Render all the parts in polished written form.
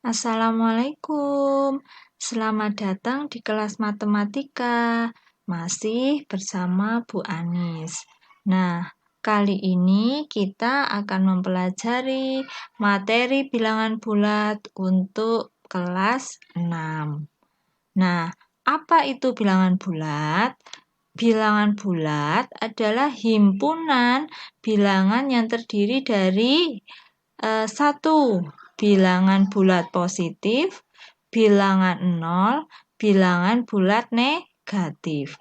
Assalamualaikum, selamat datang di kelas matematika. Masih bersama Bu Anis. Nah, kali ini kita akan mempelajari materi bilangan bulat untuk kelas 6. Nah, apa itu bilangan bulat? Bilangan bulat adalah himpunan bilangan yang terdiri dari satu, bilangan bulat positif, bilangan nol, bilangan bulat negatif.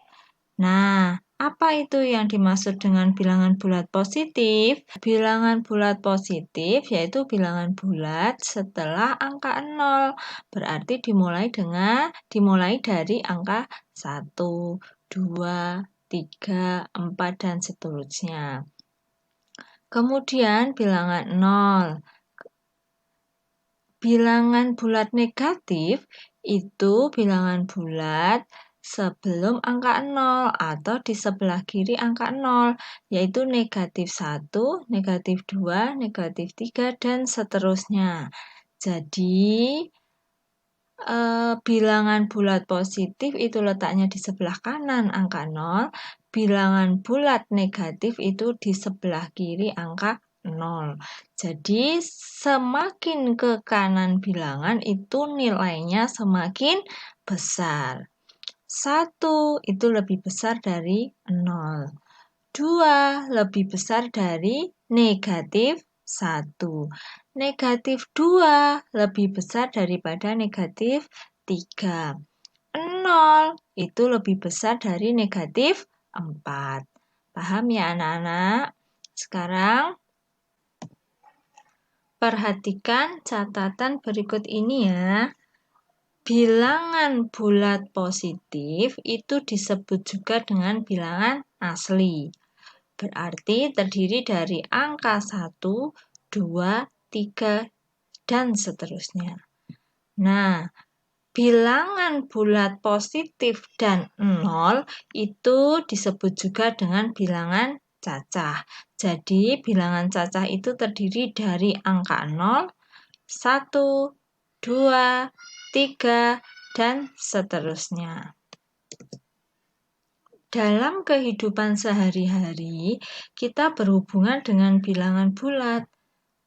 Nah, apa itu yang dimaksud dengan bilangan bulat positif? Bilangan bulat positif yaitu bilangan bulat setelah angka 0. Berarti dimulai dari angka 1, 2, 3, 4, dan seterusnya. Kemudian bilangan 0. Bilangan bulat negatif itu bilangan bulat sebelum angka 0 atau di sebelah kiri angka 0, yaitu negatif 1, negatif 2, negatif 3, dan seterusnya. Jadi, bilangan bulat positif itu letaknya di sebelah kanan angka 0, bilangan bulat negatif itu di sebelah kiri angka 0. Jadi, semakin ke kanan bilangan itu nilainya semakin besar. 1 itu lebih besar dari 0. 2 lebih besar dari negatif 1. Negatif 2 lebih besar daripada negatif 3. 0 itu lebih besar dari negatif 4. Paham ya anak-anak? Sekarang perhatikan catatan berikut ini ya. Bilangan bulat positif itu disebut juga dengan bilangan asli. Berarti terdiri dari angka 1, 2, 3, dan seterusnya. Nah, bilangan bulat positif dan 0 itu disebut juga dengan bilangan cacah. Jadi, bilangan cacah itu terdiri dari angka 0, 1, 2, 3, dan seterusnya. Dalam kehidupan sehari-hari, kita berhubungan dengan bilangan bulat.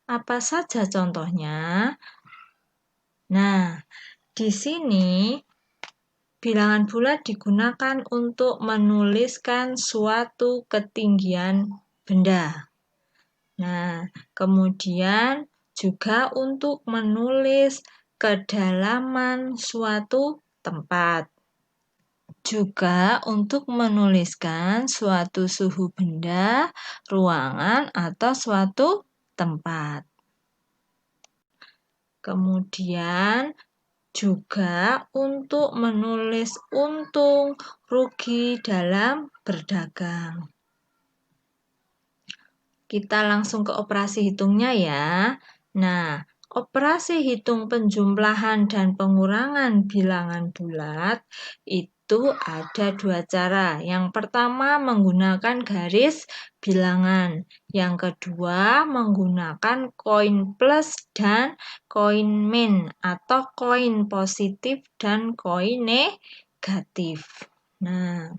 Apa saja contohnya? Nah, di sini bilangan bulat digunakan untuk menuliskan suatu ketinggian benda. Nah, kemudian juga untuk menulis kedalaman suatu tempat. Juga untuk menuliskan suatu suhu benda, ruangan, atau suatu tempat. Kemudian juga untuk menulis untung, rugi dalam berdagang. Kita langsung ke operasi hitungnya ya. Nah, operasi hitung penjumlahan dan pengurangan bilangan bulat itu ada dua cara. Yang pertama menggunakan garis bilangan. Yang kedua menggunakan koin plus dan koin min atau koin positif dan koin negatif. Nah,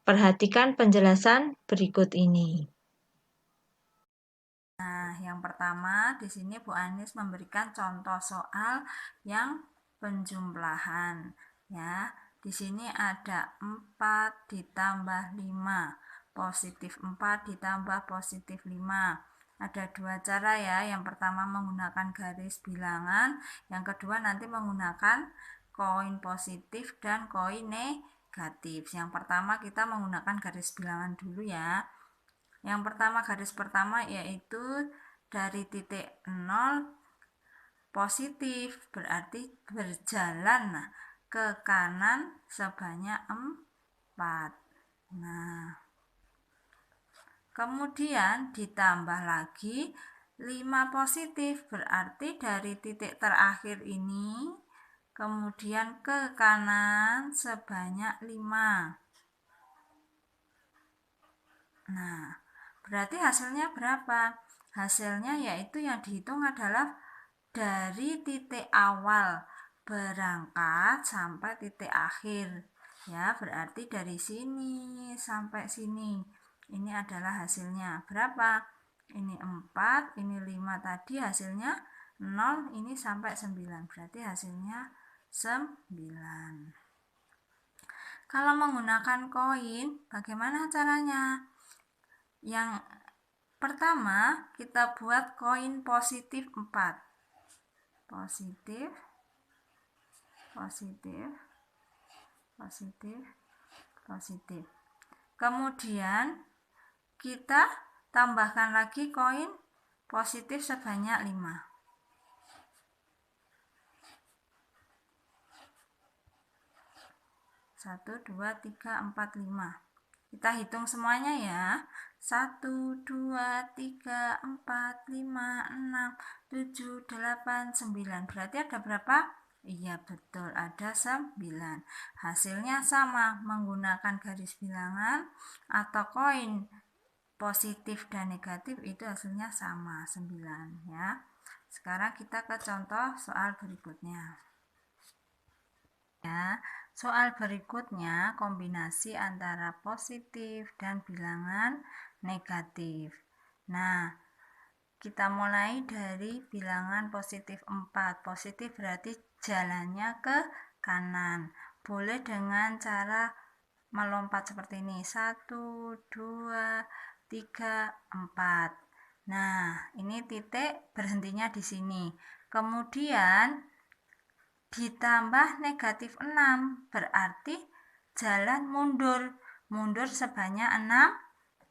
perhatikan penjelasan berikut ini. Nah, yang pertama di sini Bu Anis memberikan contoh soal yang penjumlahan ya. Di sini ada 4 ditambah 5, positif 4 ditambah positif 5. Ada dua cara ya. Yang pertama menggunakan garis bilangan, yang kedua nanti menggunakan koin positif dan koin negatif. Yang pertama kita menggunakan garis bilangan dulu ya. Yang pertama, garis pertama yaitu dari titik 0 positif, berarti berjalan ke kanan sebanyak 4. Nah, kemudian ditambah lagi 5 positif, berarti dari titik terakhir ini kemudian ke kanan sebanyak 5. Nah, berarti hasilnya berapa? Hasilnya yaitu yang dihitung adalah dari titik awal berangkat sampai titik akhir. Ya, berarti dari sini sampai sini. Ini adalah hasilnya. Berapa? Ini 4, ini 5 tadi hasilnya 0, ini sampai 9. Berarti hasilnya 9. Kalau menggunakan koin, bagaimana caranya? Yang pertama, kita buat koin positif 4. Positif, positif, positif, positif. Kemudian, kita tambahkan lagi koin positif sebanyak 5. 1, 2, 3, 4, 5. Kita hitung semuanya ya. 1, 2, 3, 4, 5, 6, 7, 8, 9. Berarti ada berapa? Iya betul, ada 9. Hasilnya sama, menggunakan garis bilangan atau koin positif dan negatif itu hasilnya sama, 9 ya. Sekarang kita ke contoh soal berikutnya. Ya, soal berikutnya kombinasi antara positif dan bilangan negatif. Nah, kita mulai dari bilangan positif 4. Positif berarti jalannya ke kanan. Boleh dengan cara melompat seperti ini. 1, 2, 3, 4. Nah, ini titik berhentinya di sini. Kemudian ditambah negatif 6, berarti jalan mundur sebanyak 6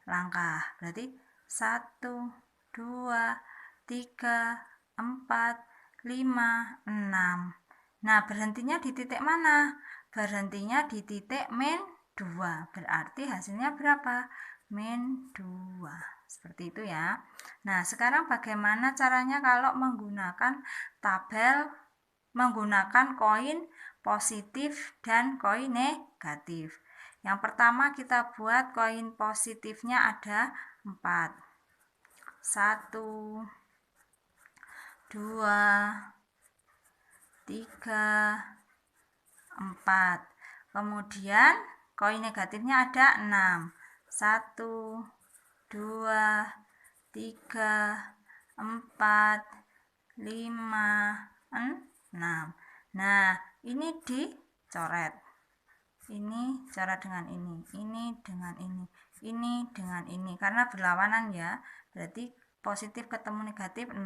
langkah. Berarti 1, 2, 3, 4, 5, 6. Nah, berhentinya di titik mana? Berhentinya di titik min 2. Berarti hasilnya berapa? Min 2. Seperti itu ya. Nah, sekarang bagaimana caranya kalau menggunakan tabel menggunakan koin positif dan koin negatif. Yang pertama kita buat koin positifnya ada 4. 1, 2, 3, 4. Kemudian koin negatifnya ada 6. 1, 2, 3, 4, 5, 6. Nah, ini dicoret. Ini coret dengan ini dengan ini dengan ini. Karena berlawanan ya. Berarti positif ketemu negatif 0.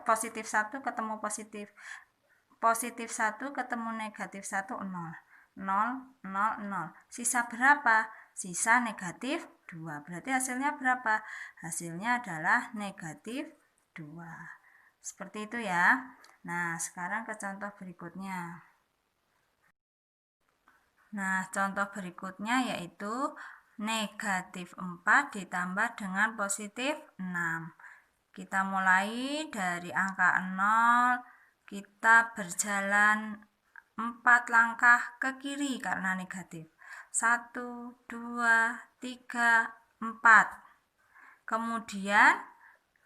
Positif 1 ketemu positif 1 ketemu negatif 1 0. 0, 0, 0. Sisa berapa? Sisa negatif 2. Berarti hasilnya berapa? Hasilnya adalah negatif 2. Seperti itu ya. Nah, sekarang ke contoh berikutnya. Nah, contoh berikutnya yaitu negatif 4 ditambah dengan positif 6. Kita mulai dari angka 0, kita berjalan 4 langkah ke kiri karena negatif. 1, 2, 3, 4. Kemudian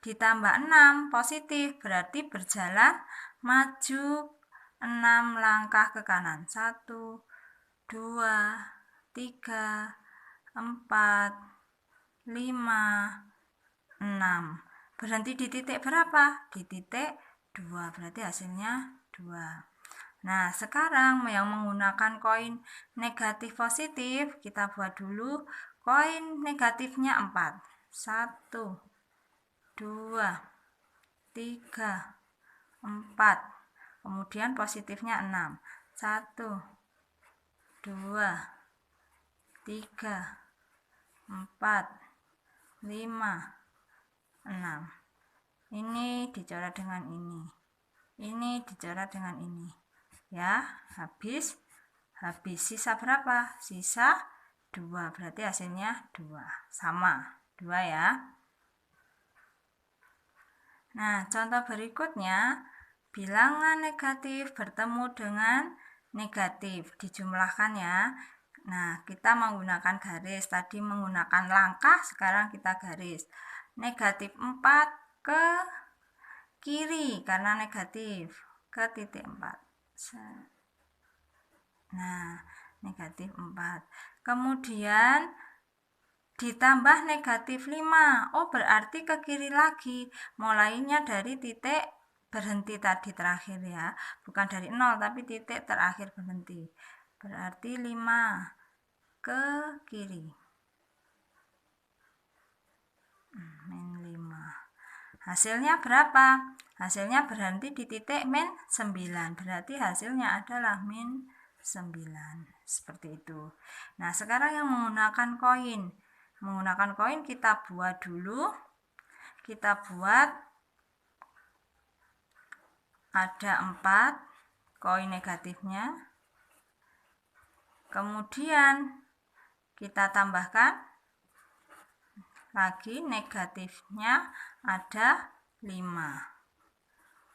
ditambah 6 positif, berarti berjalan maju 6 langkah ke kanan. 1, 2, 3, 4, 5, 6. Berhenti di titik berapa? Di titik 2. Berarti hasilnya 2. Nah, sekarang yang menggunakan koin negatif positif, kita buat dulu koin negatifnya 4. 1, 2, 3, 4. Kemudian positifnya 6. 1, 2, 3, 4, 5, 6. Ini dicoret dengan ini. Ini dicoret dengan ini. Ya, habis sisa berapa? Sisa 2. Berarti hasilnya 2. Sama, 2 ya. Nah, contoh berikutnya, bilangan negatif bertemu dengan negatif, dijumlahkan ya. Nah, kita menggunakan garis, tadi menggunakan langkah, sekarang kita garis. Negatif 4 ke kiri karena negatif ke titik 4. Nah, negatif 4. Kemudian ditambah negatif 5. Oh, berarti ke kiri lagi. Mulainya dari titik berhenti tadi terakhir ya. Bukan dari 0, tapi titik terakhir berhenti. Berarti 5 ke kiri. Min 5. Hasilnya berapa? Hasilnya berhenti di titik min 9. Berarti hasilnya adalah min 9. Seperti itu. Nah, sekarang yang menggunakan koin. Menggunakan koin kita buat dulu. Kita buat ada 4 koin negatifnya. Kemudian kita tambahkan lagi negatifnya ada 5.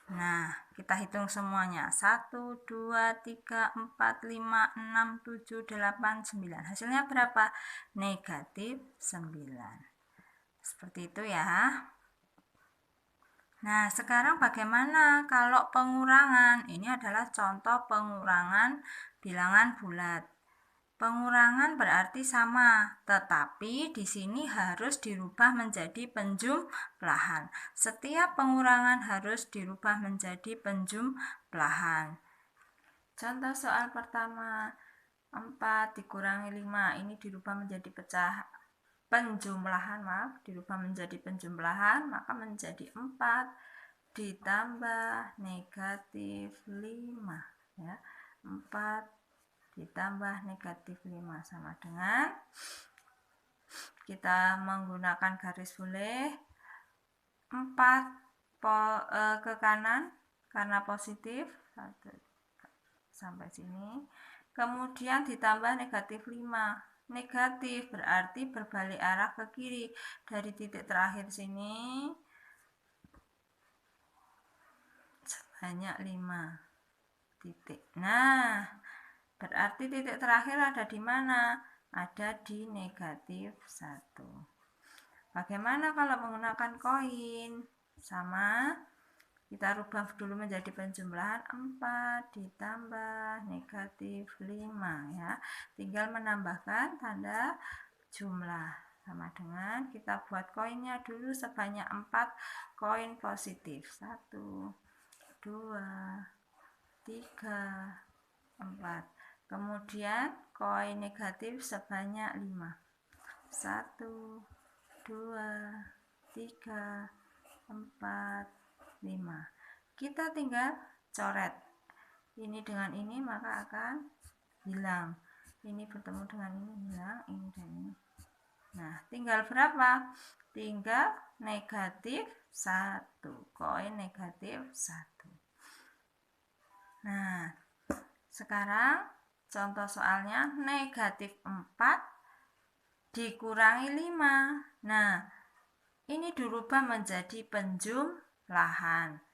Nah, kita hitung semuanya. 1, 2, 3, 4, 5, 6, 7, 8, 9. Hasilnya berapa? Negatif 9. Seperti itu ya. Nah, sekarang bagaimana kalau pengurangan? Ini adalah contoh pengurangan bilangan bulat. Pengurangan berarti sama, tetapi di sini harus dirubah menjadi penjumlahan. Setiap pengurangan harus dirubah menjadi penjumlahan. Contoh soal pertama, 4 dikurangi 5, ini dirubah menjadi penjumlahan, dirubah menjadi penjumlahan, maka menjadi 4 ditambah negatif 5 ya. 4 ditambah negatif 5 sama dengan kita menggunakan garis boleh 4 ke kanan karena positif 1 sampai sini, kemudian ditambah negatif 5. Negatif berarti berbalik arah ke kiri dari titik terakhir sini sebanyak 5 titik. Nah, berarti titik terakhir ada di mana? Ada di negatif 1. Bagaimana kalau menggunakan koin? Sama, kita rubah dulu menjadi penjumlahan 4 ditambah negatif 5 ya. Tinggal menambahkan tanda jumlah. Sama dengan kita buat koinnya dulu sebanyak 4 koin positif. 1, 2, 3, 4. Kemudian koin negatif sebanyak 5. 1, 2, 3, 4, 5. Kita tinggal coret. Ini dengan ini maka akan hilang. Ini bertemu dengan ini hilang, ini dan ini. Nah, tinggal berapa? Tinggal negatif 1. Koin negatif 1. Nah, sekarang contoh soalnya negatif 4 dikurangi 5. Nah, ini dirubah menjadi penjumlahan.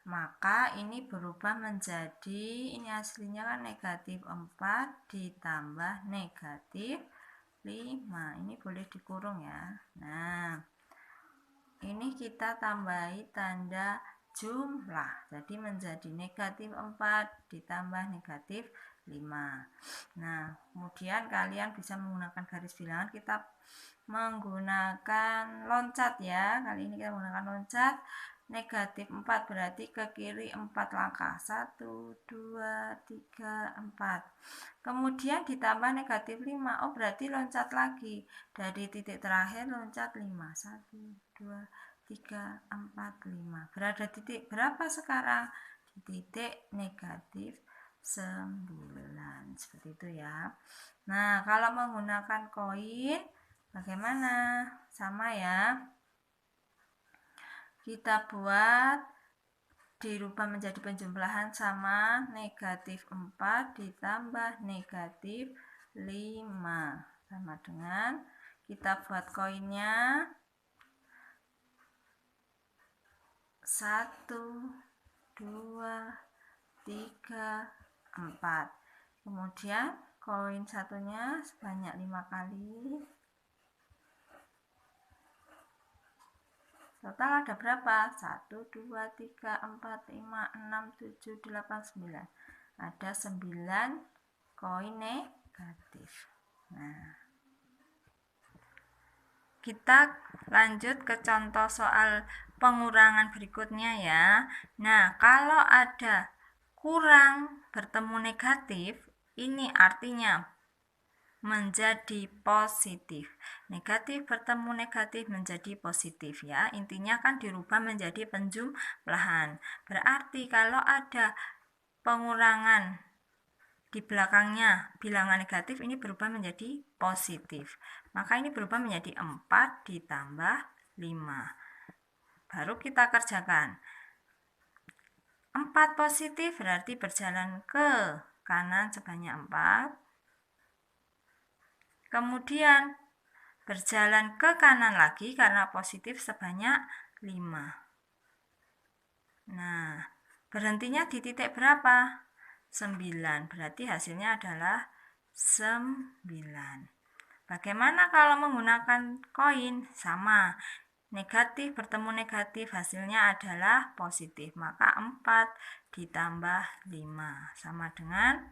Maka ini berubah menjadi, ini aslinya kan negatif 4 ditambah negatif 5. Ini boleh dikurung ya. Nah, ini kita tambahi tanda jumlah. Jadi menjadi negatif 4 ditambah negatif 5. Nah, kemudian kalian bisa menggunakan garis bilangan. Kita menggunakan loncat ya. Kali ini kita menggunakan loncat. Negatif 4 berarti ke kiri 4 langkah. 1, 2, 3, 4. Kemudian ditambah negatif 5. Oh, berarti loncat lagi. Dari titik terakhir loncat 5. 1, 2, 3, 4, 5. Berada titik berapa sekarang? Di titik negatif 9. Seperti itu ya. Nah, kalau menggunakan koin bagaimana? Sama ya. Kita buat dirubah menjadi penjumlahan sama negatif 4 ditambah negatif 5. Sama dengan kita buat koinnya 1, 2, 3, 4. Kemudian koin satunya sebanyak 5 kali. Total ada berapa? 1, 2, 3, 4, 5, 6, 7, 8, 9. Ada 9 koin negatif. Nah, kita lanjut ke contoh soal pengurangan berikutnya ya. Nah, kalau ada kurang bertemu negatif, ini artinya menjadi positif. Negatif bertemu negatif menjadi positif ya. Intinya kan dirubah menjadi penjumlahan. Berarti kalau ada pengurangan di belakangnya bilangan negatif, ini berubah menjadi positif. Maka ini berubah menjadi 4 ditambah 5. Baru kita kerjakan. 4 positif berarti berjalan ke kanan sebanyak 4. Kemudian berjalan ke kanan lagi karena positif sebanyak 5. Nah, berhentinya di titik berapa? 9. Berarti hasilnya adalah 9. Bagaimana kalau menggunakan koin? Sama. Negatif bertemu negatif hasilnya adalah positif. Maka 4 ditambah 5 sama dengan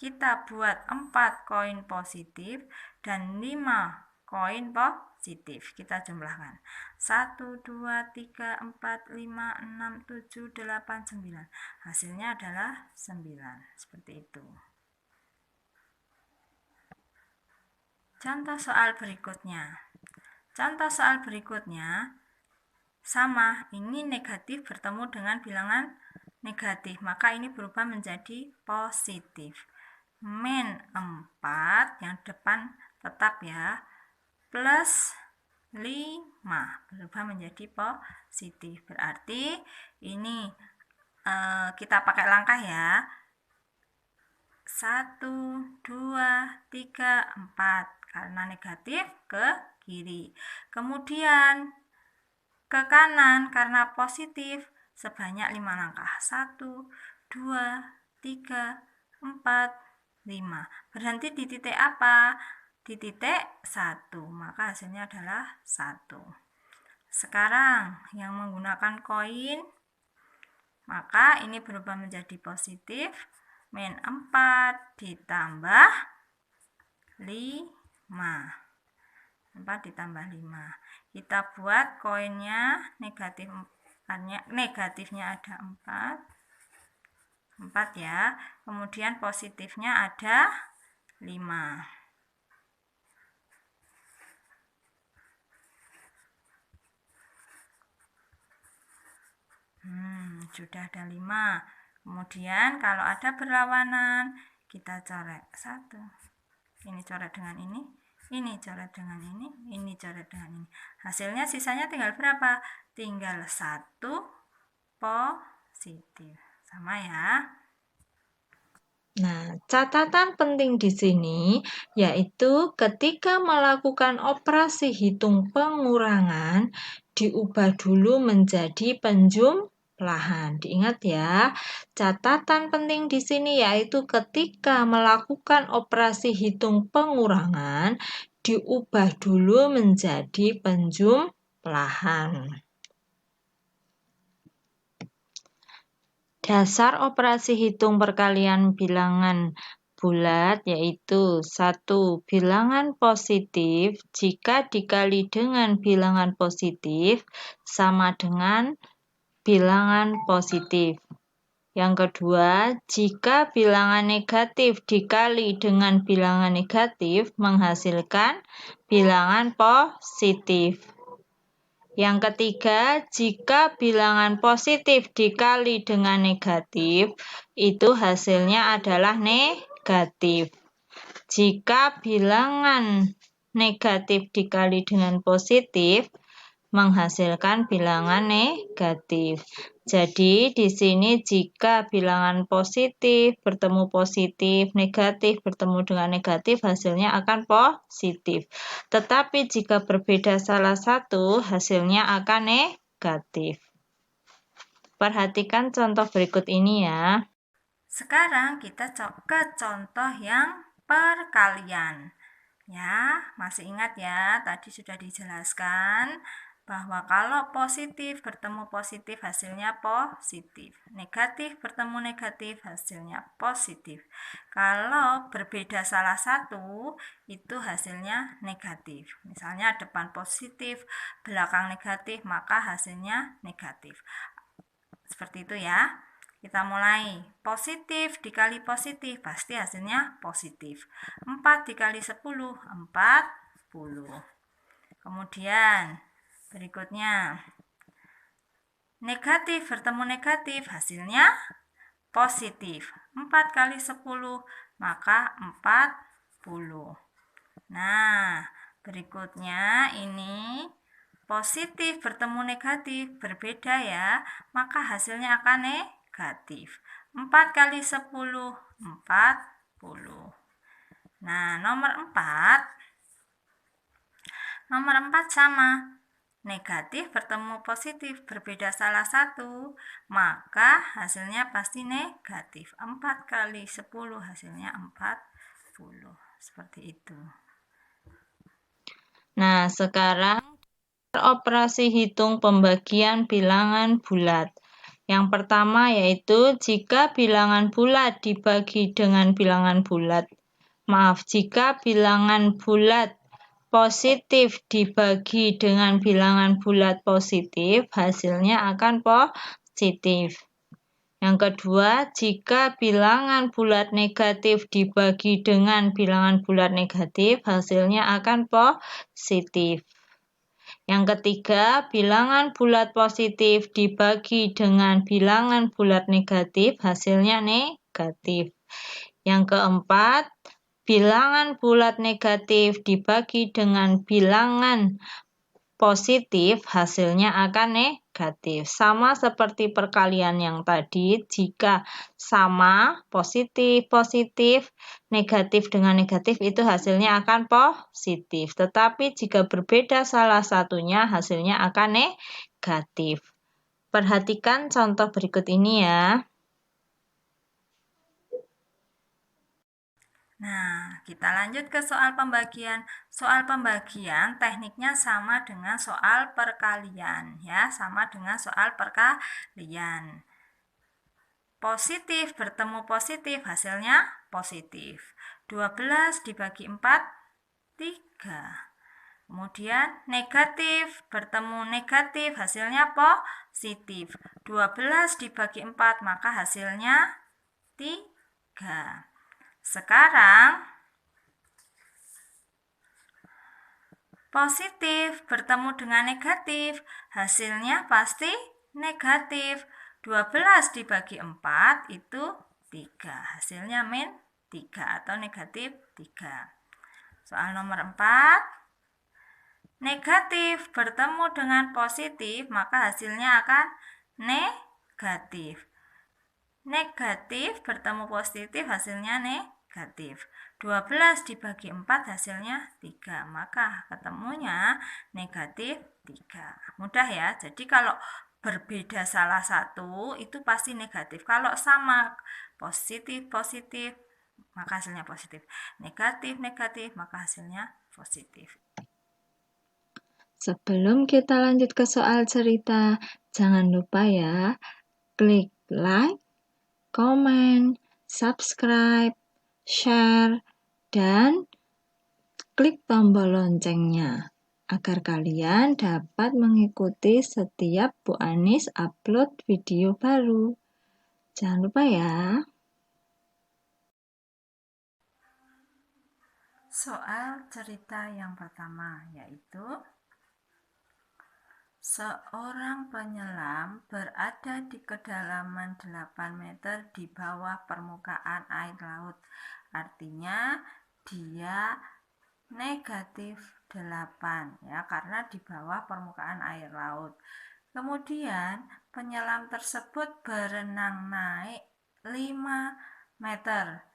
kita buat 4 koin positif dan 5 koin positif. Kita jumlahkan. 1, 2, 3, 4, 5, 6, 7, 8, 9. Hasilnya adalah 9. Seperti itu. Contoh soal berikutnya. Contoh soal berikutnya sama, ini negatif bertemu dengan bilangan negatif, maka ini berubah menjadi positif. Min 4 yang depan tetap ya, plus 5 berubah menjadi positif. Berarti ini kita pakai langkah ya. 1, 2, 3, 4. Karena negatif ke kiri. Kemudian ke kanan karena positif sebanyak 5 langkah. 1, 2, 3, 4, 5. Berhenti di titik apa? Di titik 1. Maka hasilnya adalah 1. Sekarang yang menggunakan koin, maka ini berubah menjadi positif. Min 4 ditambah 5. 4 ditambah 5. Kita buat koinnya negatifnya ada 4 ya, kemudian positifnya ada 5. Sudah ada 5. Kemudian kalau ada berlawanan, kita coret 1. Ini coret dengan ini coret dengan ini coret dengan ini. Hasilnya sisanya tinggal berapa? Tinggal 1 positif. Sama ya. Nah, catatan penting di sini yaitu ketika melakukan operasi hitung pengurangan, diubah dulu menjadi penjumlahan. Diingat ya, catatan penting di sini yaitu ketika melakukan operasi hitung pengurangan, diubah dulu menjadi penjumlahan. Dasar operasi hitung perkalian bilangan bulat yaitu 1. Bilangan positif jika dikali dengan bilangan positif sama dengan bilangan positif. Yang kedua, jika bilangan negatif dikali dengan bilangan negatif menghasilkan bilangan positif. Yang ketiga, jika bilangan positif dikali dengan negatif, itu hasilnya adalah negatif. Jika bilangan negatif dikali dengan positif, menghasilkan bilangan negatif. Jadi di sini jika bilangan positif bertemu positif, negatif bertemu dengan negatif, hasilnya akan positif. Tetapi jika berbeda salah satu, hasilnya akan negatif. Perhatikan contoh berikut ini ya. Sekarang kita ke contoh yang perkalian. Ya, masih ingat ya, tadi sudah dijelaskan bahwa kalau positif bertemu positif hasilnya positif, negatif bertemu negatif hasilnya positif. Kalau berbeda salah satu itu hasilnya negatif. Misalnya depan positif, belakang negatif, maka hasilnya negatif. Seperti itu ya. Kita mulai. Positif dikali positif pasti hasilnya positif. 4 dikali 10, 40. Kemudian berikutnya, negatif bertemu negatif, hasilnya positif. 4 kali 10, maka 40. Nah, berikutnya ini positif bertemu negatif, berbeda ya, maka hasilnya akan negatif. 4 kali 10, 40. Nah, nomor 4 sama. Negatif bertemu positif, berbeda salah satu, maka hasilnya pasti negatif. 4 kali 10 hasilnya 40. Seperti itu. Nah, sekarang operasi hitung pembagian bilangan bulat. Yang pertama yaitu jika bilangan bulat dibagi dengan bilangan bulat. Jika bilangan bulat positif dibagi dengan bilangan bulat positif, hasilnya akan positif. Yang kedua, jika bilangan bulat negatif dibagi dengan bilangan bulat negatif, hasilnya akan positif. Yang ketiga, bilangan bulat positif dibagi dengan bilangan bulat negatif, hasilnya negatif. Yang keempat, bilangan bulat negatif dibagi dengan bilangan positif, hasilnya akan negatif. Sama seperti perkalian yang tadi, jika sama positif, negatif dengan negatif itu hasilnya akan positif. Tetapi jika berbeda salah satunya, hasilnya akan negatif. Perhatikan contoh berikut ini ya. Nah, kita lanjut ke soal pembagian. Soal pembagian tekniknya sama dengan soal perkalian ya, sama dengan soal perkalian. Positif bertemu positif hasilnya positif. 12 dibagi 4 3. Kemudian negatif bertemu negatif hasilnya positif. 12 dibagi 4 maka hasilnya 3. Sekarang positif bertemu dengan negatif, hasilnya pasti negatif. 12 dibagi 4 itu 3. Hasilnya min 3 atau negatif 3. Soal nomor 4. Negatif bertemu dengan positif, maka hasilnya akan negatif. Negatif bertemu positif hasilnya negatif. 12 dibagi 4 hasilnya 3. Maka ketemunya negatif 3. Mudah ya. Jadi kalau berbeda salah satu itu pasti negatif. Kalau sama positif maka hasilnya positif. Negatif maka hasilnya positif. Sebelum kita lanjut ke soal cerita, jangan lupa ya, klik like, komen, subscribe, share, dan klik tombol loncengnya agar kalian dapat mengikuti setiap Bu Anis upload video baru. Jangan lupa ya. Soal cerita yang pertama yaitu seorang penyelam berada di kedalaman 8 meter di bawah permukaan air laut. Artinya dia negatif 8 ya, karena di bawah permukaan air laut. Kemudian penyelam tersebut berenang naik 5 meter.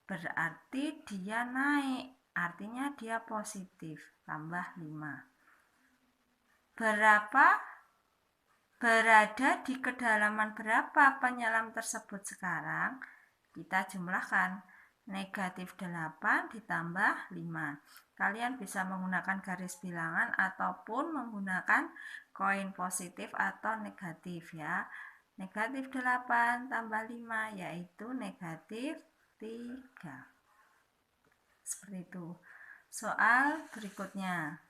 Berarti dia naik, artinya dia positif, tambah 5. Berada di kedalaman berapa penyelam tersebut sekarang? Kita jumlahkan. negatif 8 ditambah 5. Kalian bisa menggunakan garis bilangan ataupun menggunakan koin positif atau negatif ya. Negatif 8 tambah 5 yaitu negatif 3. Seperti itu. Soal berikutnya.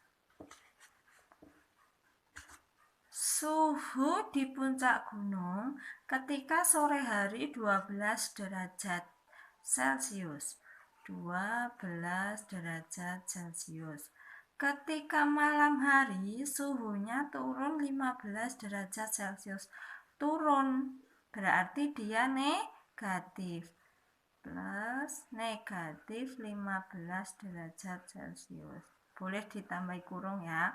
Suhu di puncak gunung ketika sore hari 12 derajat Celcius. 12 derajat Celcius. Ketika malam hari suhunya turun 15 derajat Celcius. Turun berarti dia negatif. Plus negatif 15 derajat Celcius. Boleh ditambah kurung ya.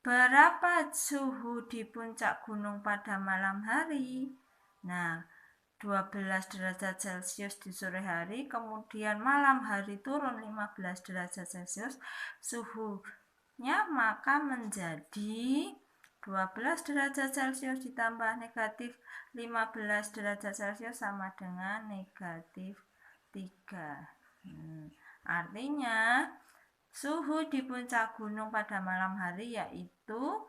Berapa suhu di puncak gunung pada malam hari? Nah, 12 derajat Celcius di sore hari, kemudian malam hari turun 15 derajat Celcius, suhunya maka menjadi 12 derajat Celcius ditambah negatif 15 derajat Celcius sama dengan negatif 3. Artinya, suhu di puncak gunung pada malam hari yaitu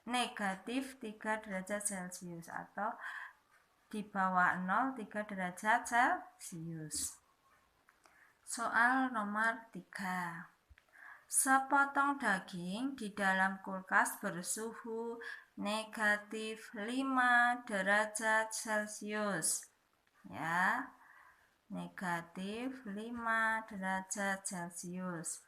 negatif 3 derajat Celcius atau di bawah 0 3 derajat Celcius. Soal nomor 3. Sepotong daging di dalam kulkas bersuhu negatif 5 derajat Celcius. Ya. Negatif 5 derajat Celcius.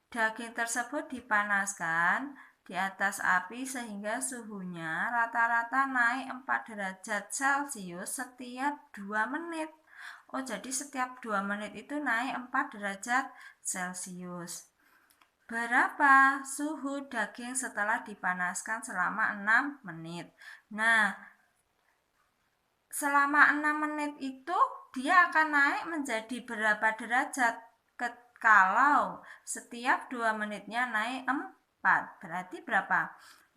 Daging tersebut dipanaskan di atas api sehingga suhunya rata-rata naik 4 derajat Celcius setiap 2 menit. Oh, jadi setiap 2 menit itu naik 4 derajat Celcius. Berapa suhu daging setelah dipanaskan selama 6 menit? Nah, selama 6 menit itu dia akan naik menjadi berapa derajat? Kalau setiap 2 menitnya naik 4, berarti berapa?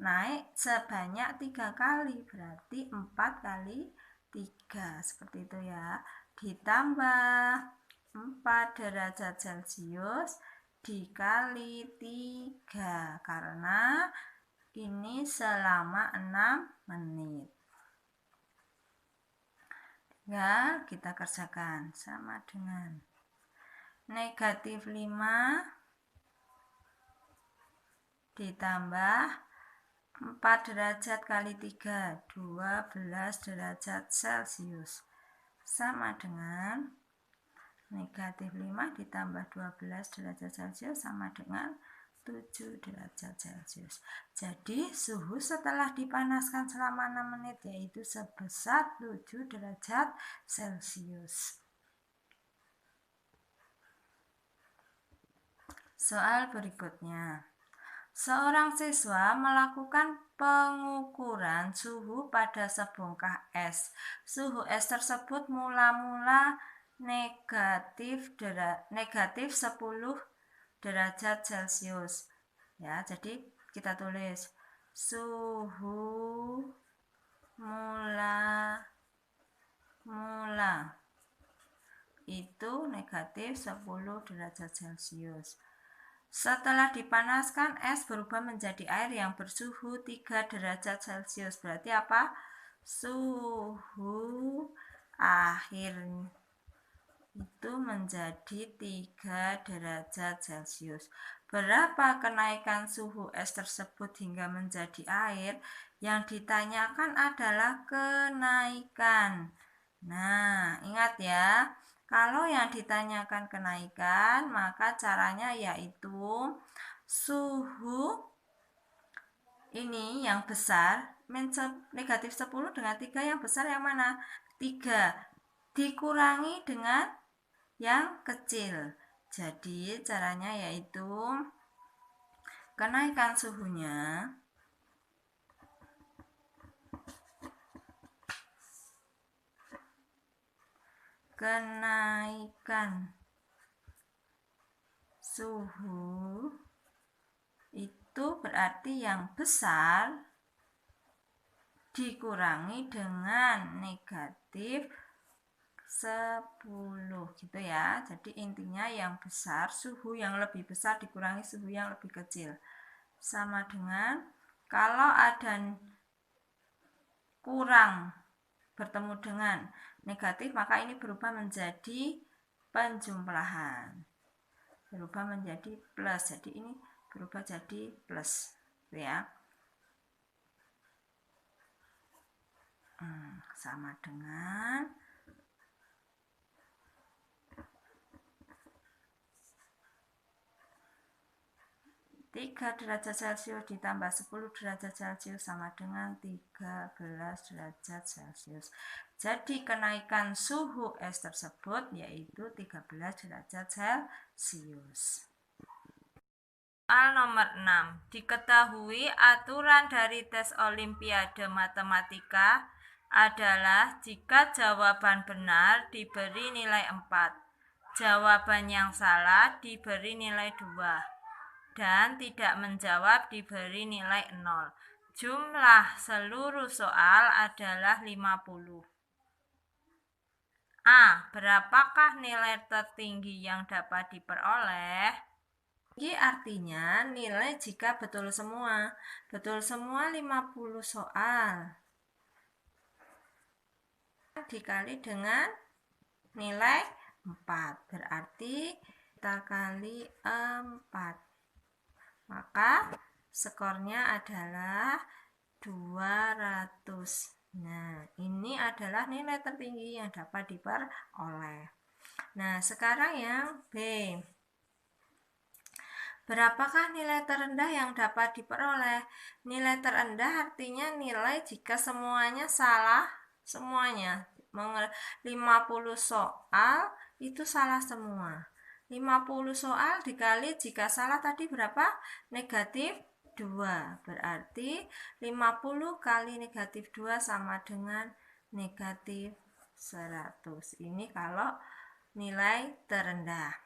Naik sebanyak 3 kali, berarti 4 kali 3, seperti itu ya. Ditambah 4 derajat Celcius dikali 3, karena ini selama 6 menit. Ya, kita kerjakan sama dengan negatif 5 ditambah 4 derajat kali 3, 12 derajat Celcius, sama dengan negatif 5 ditambah 12 derajat Celcius sama dengan 7 derajat Celcius. Jadi suhu setelah dipanaskan selama 6 menit yaitu sebesar 7 derajat Celcius. Soal berikutnya. Seorang siswa melakukan pengukuran suhu pada sebongkah es. Suhu es tersebut mula-mula negatif 10 derajat Celcius. Ya, jadi kita tulis suhu mula itu negatif 10 derajat Celcius. Setelah dipanaskan, es berubah menjadi air yang bersuhu 3 derajat Celcius. Berarti apa? Suhu akhir itu menjadi 3 derajat Celcius. Berapa kenaikan suhu es tersebut hingga menjadi air? Yang ditanyakan adalah kenaikan. Nah, ingat ya. Kalau yang ditanyakan kenaikan, maka caranya yaitu suhu ini yang besar, negatif 10 dengan 3 yang besar yang mana? 3 dikurangi dengan yang kecil. Jadi caranya yaitu kenaikan suhunya itu berarti yang besar dikurangi dengan negatif 10 gitu ya. Jadi intinya yang besar, suhu yang lebih besar dikurangi suhu yang lebih kecil. Sama dengan kalau ada kurang bertemu dengan negatif, maka ini berubah menjadi penjumlahan. Berubah menjadi plus. Jadi ini berubah jadi plus ya. Sama dengan 3 derajat Celcius ditambah 10 derajat Celcius sama dengan 13 derajat Celcius. Jadi kenaikan suhu es tersebut yaitu 13 derajat Celcius. Soal nomor 6. Diketahui aturan dari tes Olimpiade Matematika adalah jika jawaban benar diberi nilai 4, jawaban yang salah diberi nilai 2. Dan tidak menjawab diberi nilai 0. Jumlah seluruh soal adalah 50. A. Berapakah nilai tertinggi yang dapat diperoleh? Ini artinya nilai jika betul semua. Betul semua 50 soal. Dikali dengan nilai 4. Berarti kita kali 4. Maka skornya adalah 200. Nah, ini adalah nilai tertinggi yang dapat diperoleh. Nah, sekarang yang B. Berapakah nilai terendah yang dapat diperoleh? Nilai terendah artinya nilai jika semuanya salah, semuanya. 50 soal itu salah semua. 50 soal dikali jika salah tadi berapa? Negatif 2. Berarti 50 kali negatif 2 sama dengan negatif 100. Ini kalau nilai terendah.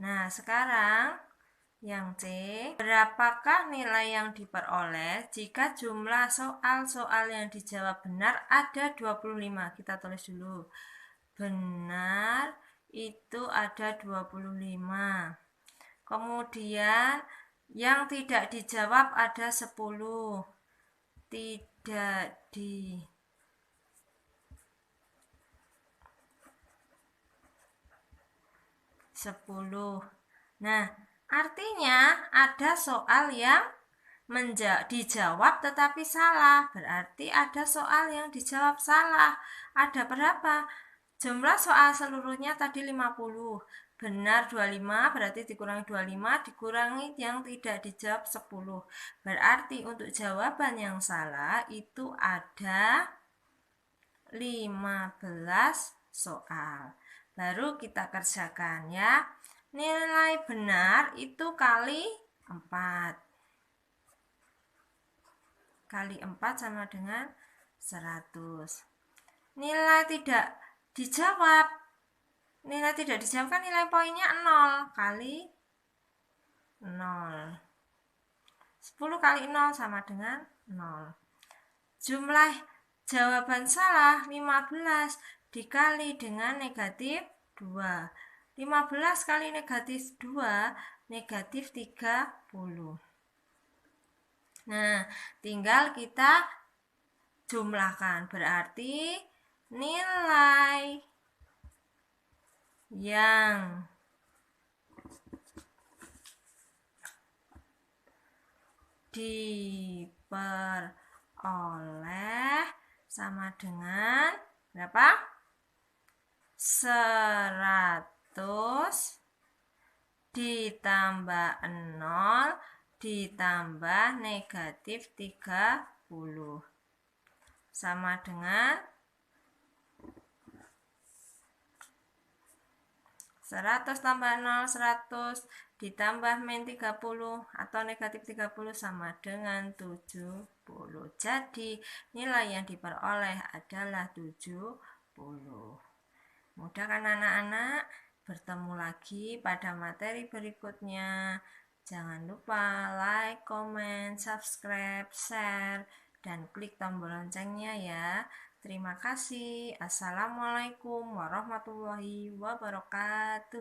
Nah, sekarang yang C, berapakah nilai yang diperoleh jika jumlah soal-soal yang dijawab benar ada 25? Kita tulis dulu. Benar itu ada 25. Kemudian yang tidak dijawab ada 10. Tidak di 10. Nah, artinya ada soal yang dijawab tetapi salah. Berarti ada soal yang dijawab salah. Ada berapa? Jumlah soal seluruhnya tadi 50. Benar 25, berarti dikurangi 25, dikurangi yang tidak dijawab 10. Berarti untuk jawaban yang salah itu ada 15 soal. Baru kita kerjakan ya. Nilai benar itu kali 4. Kali 4 sama dengan 100. Nilai tidak dijawab. Nilai tidak dijawab kan nilai poinnya 0 kali 0. 10 kali 0 sama dengan 0. Jumlah jawaban salah 15 dikali dengan negatif 2. 15 kali negatif 2, negatif 30. Nah, tinggal kita jumlahkan. Berarti nilai yang diperoleh sama dengan berapa? 100 ditambah 0 ditambah negatif 30 sama dengan 100 tambah 0, 100 ditambah min 30 atau negatif 30 sama dengan 70. Jadi nilai yang diperoleh adalah 70. Mudah kan anak-anak? Bertemu lagi pada materi berikutnya. Jangan lupa like, comment, subscribe, share, dan klik tombol loncengnya ya. Terima kasih. Assalamualaikum warahmatullahi wabarakatuh.